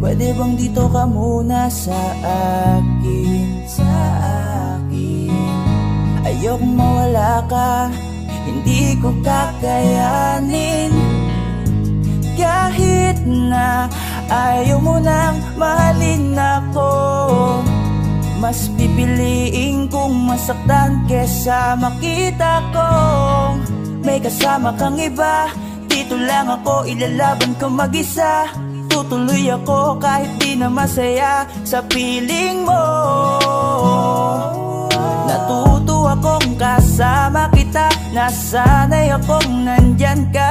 Pwede bang dito ka muna sa akin, Ayokong mawala ka, hindi ko kakayanin. Kahit na ayaw mo nang mahalin ako, mas pipiliin kong masaktan kesa makita kong may kasama kang iba. Dito lang ako, ilalaban ko mag-isa. Tutuloy ako kahit di na masaya sa piling mo. Natuto akong kasama kita, nasanay akong nandyan ka.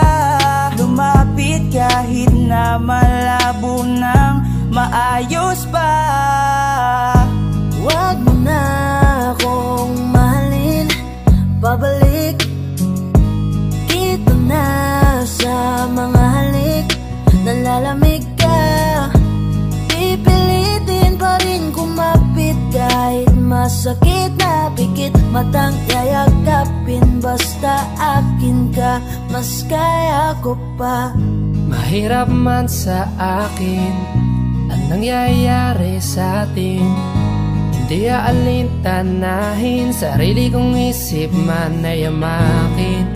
Lumapit kahit na malabo nang maayos pa. Huwag mo na akong mahalin, pabalik kita na sa mga halik. Nalalamig ka, pipilitin pa rin kumapit kahit masakit na pikit. Matang yayagapin, basta akin ka, mas kaya ko pa. Mahirap man sa akin ang nangyayari sa atin, hindi aalintanahin, sarili kong isip man ay amakin.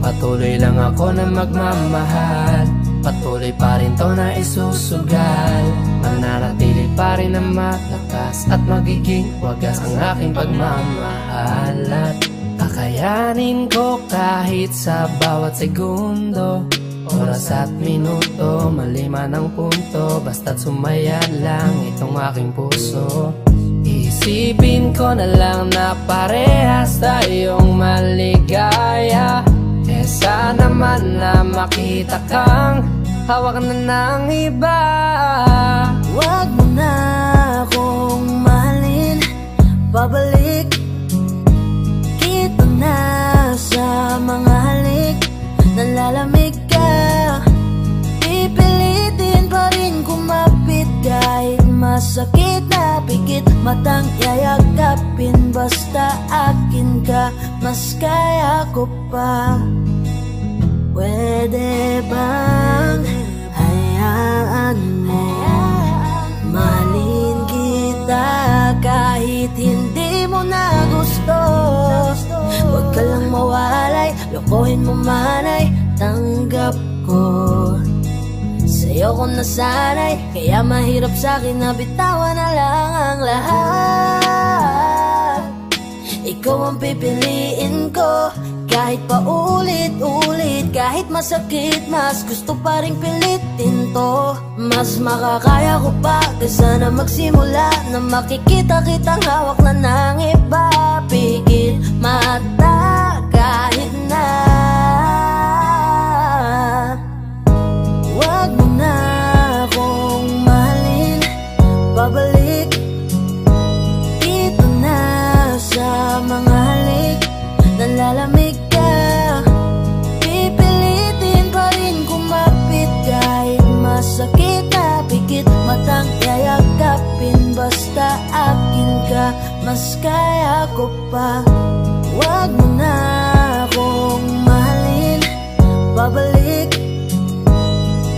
Patuloy lang ako na magmamahal, patuloy pa rin to na isusugal. Mananatili pa rin na malakas at magiging wagas ang aking pagmamahal. At kakayanin ko kahit sa bawat segundo, oras at minuto, maliman ang punto, basta't sumaya lang itong aking puso. Isipin ko na lang na parehas tayong maligaya. Sana man na makita kang hawak na ng iba. Huwag mo na akong mahalin, pabalik kita na sa mga halik. Nalalamig ka, pipilitin pa rin kumapit kahit masakit na pikit. Matang yayagapin, basta akin ka, mas kaya ko pa. Pwede bang hayaan mo mahalin kita kahit hindi mo na gusto? Huwag ka lang mawalay, lokohin mo man ay tanggap ko. Sa'yo ko nasanay, kaya mahirap sa'kin na bitawan na lang ang lahat. Ikaw ang pipiliin ko, kahit pa ulit-ulit, kahit masakit, mas gusto pa rin pilitin to. Mas makakaya ko pa kaysa na magsimula na makikita kitang hawak na ng iba. Pigil mata kahit na. Huwag mo na akong mahalin, pabalik kita na sa mga halik. Nalalamig ka, pipilitin pa rin kumapit kahit masakit na pikit. Matang yayagapin, basta akin ka, mas kaya ko pa. Huwag mo na akong mahalin, pabalik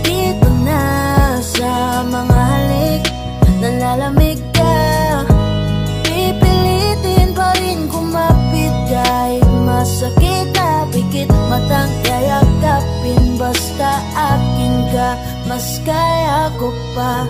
kita na sa mga halik. Nalalamig ka, pipilitin pa rin kumapit kahit masakit na pikit. Matang yayagapin, basta akin ka, mas kaya ko pa.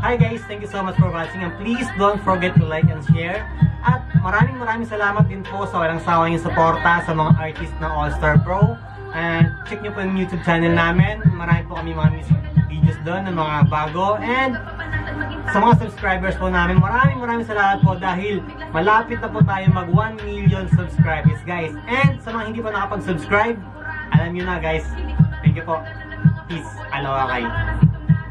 Hi guys, thank you so much for watching and please don't forget to like and share. At maraming salamat din po sa walang sawang yung suporta sa mga artist ng All Star Pro. And check nyo po yung YouTube channel namin. Marami po kami mga music videos doon ng mga bago. And sa mga subscribers po namin, maraming salamat po dahil malapit na po tayo mag 1 million subscribers guys. And sa mga hindi pa nakapag-subscribe, alam nyo na guys. Thank you po. Peace. Aloha kayo.